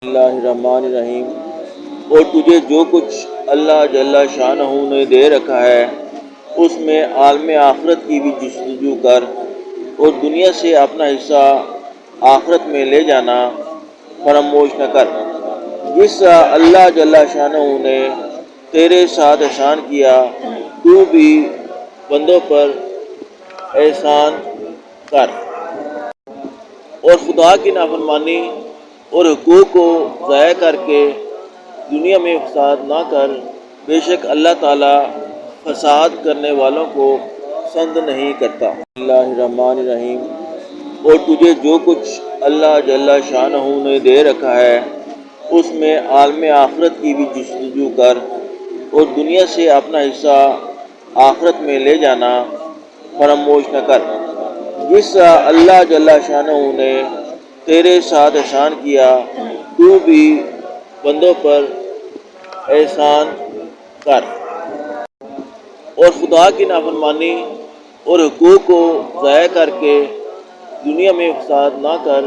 اللہ الرحمن الرحیم۔ اور تجھے جو کچھ اللہ جل شانہ نے دے رکھا ہے اس میں عالم آخرت کی بھی جستجو کر اور دنیا سے اپنا حصہ آخرت میں لے جانا فراموش نہ کر۔ جس طرح اللہ جل شانہ نے تیرے ساتھ احسان کیا تو بھی بندوں پر احسان کر، اور خدا کی نافرمانی اور حقوق کو ضائع کر کے دنیا میں فساد نہ کر۔ بے شک اللہ تعالیٰ فساد کرنے والوں کو پسند نہیں کرتا۔ اللہ الرحمن الرحیم۔ اور تجھے جو کچھ اللہ جل شانہ نے دے رکھا ہے اس میں عالم آخرت کی بھی جستجو کر اور دنیا سے اپنا حصہ آخرت میں لے جانا فراموش نہ کر۔ جس طرح اللہ جل شانہ نے تیرے ساتھ احسان کیا تو بھی بندوں پر احسان کر، اور خدا کی نافرمانی اور حقوق کو ضائع کر کے دنیا میں فساد نہ کر۔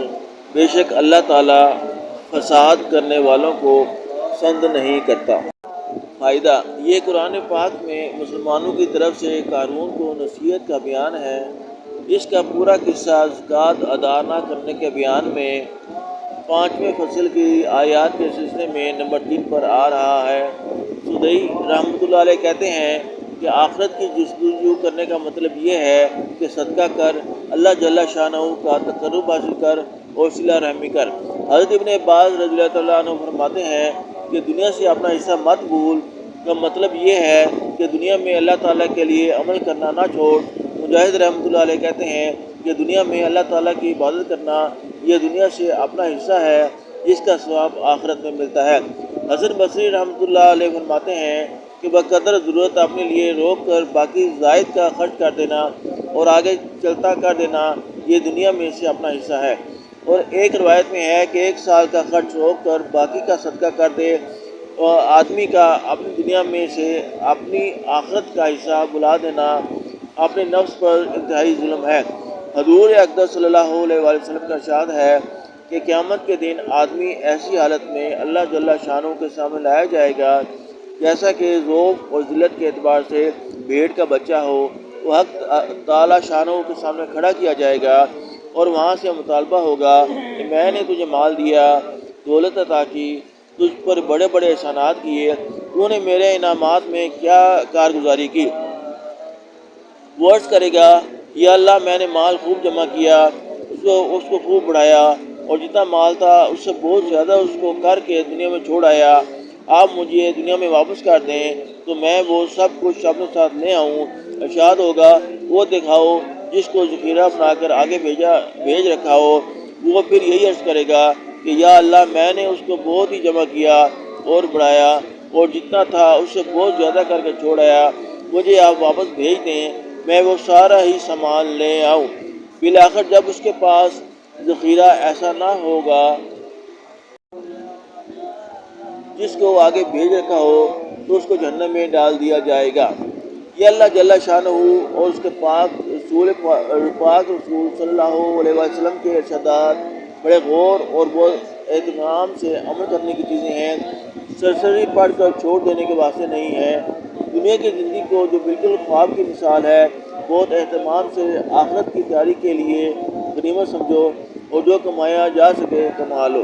بے شک اللہ تعالیٰ فساد کرنے والوں کو پسند نہیں کرتا۔ فائدہ: یہ قرآن پاک میں مسلمانوں کی طرف سے قارون کو نصیحت کا بیان ہے۔ اس کا پورا قصہ زکوٰۃ ادا نہ کرنے کے بیان میں 5ویں فصل کی آیات کے سلسلے میں نمبر 3 پر آ رہا ہے۔ سدئی رحمۃ اللہ علیہ کہتے ہیں کہ آخرت کی جستجو کرنے کا مطلب یہ ہے کہ صدقہ کر، اللہ جل شانہ کا تقرب حاصل کر اور صلہ رحمی کر۔ حضرت ابن عباس رضی اللہ تعالیٰ عنہ فرماتے ہیں کہ دنیا سے اپنا حصہ مت بھول کا مطلب یہ ہے کہ دنیا میں اللہ تعالیٰ کے لیے عمل کرنا نہ چھوڑ۔ مجاہد رحمۃ اللہ علیہ کہتے ہیں کہ دنیا میں اللہ تعالیٰ کی عبادت کرنا یہ دنیا سے اپنا حصہ ہے جس کا ثواب آخرت میں ملتا ہے۔ حسن بصری رحمۃ اللہ علیہ فرماتے ہیں کہ بقدر ضرورت اپنے لیے روک کر باقی زائد کا خرچ کر دینا اور آگے چلتا کر دینا یہ دنیا میں سے اپنا حصہ ہے۔ اور ایک روایت میں ہے کہ 1 سال کا خرچ روک کر باقی کا صدقہ کر دے اور آدمی کا اپنی دنیا میں سے اپنی آخرت کا حصہ بلا دینا اپنے نفس پر انتہائی ظلم ہے۔ حضور اقدس صلی اللہ علیہ وآلہ وسلم کا ارشاد ہے کہ قیامت کے دن آدمی ایسی حالت میں اللہ جل شانہ کے سامنے لایا جائے گا جیسا کہ ذوق اور ذلت کے اعتبار سے بھیڑ کا بچہ ہو۔ وہ حق تعالیٰ شانہ کے سامنے کھڑا کیا جائے گا اور وہاں سے مطالبہ ہوگا کہ میں نے تجھے مال دیا، دولت عطا کی، تجھ پر بڑے بڑے احسانات کیے، تو نے میرے انعامات میں کیا کارگزاری کی؟ وہ عرض کرے گا یا اللہ میں نے مال خوب جمع کیا، اس کو خوب بڑھایا اور جتنا مال تھا اس سے بہت زیادہ اس کو کر کے دنیا میں چھوڑ آیا۔ آپ مجھے دنیا میں واپس کر دیں تو میں وہ سب کچھ اپنے ساتھ لے آؤں۔ ارشاد ہوگا وہ دکھاؤ جس کو ذخیرہ بنا کر آگے بھیج رکھا ہو۔ وہ پھر یہی عرض کرے گا کہ یا اللہ میں نے اس کو بہت ہی جمع کیا اور بڑھایا اور جتنا تھا اس سے بہت زیادہ کر کے چھوڑ آیا، مجھے آپ واپس بھیج دیں، میں وہ سارا ہی سامان لے آؤں۔ بالآخر جب اس کے پاس ذخیرہ ایسا نہ ہوگا جس کو آگے بھیج رکھا ہو تو اس کو جہنم میں ڈال دیا جائے گا۔ یہ اللہ جل شانہ اور اس کے پاک رسول صلی اللہ علیہ وسلم کے ارشادات بڑے غور اور بہت اہتمام سے عمل کرنے کی چیزیں ہیں، سرسری پڑھ کر چھوڑ دینے کے واسطے نہیں ہیں۔ دنیا کی زندگی کو جو بالکل خواب کی مثال ہے، بہت اہتمام سے آخرت کی تیاری کے لیے غنیمت سمجھو اور جو کمایا جا سکے کما لو۔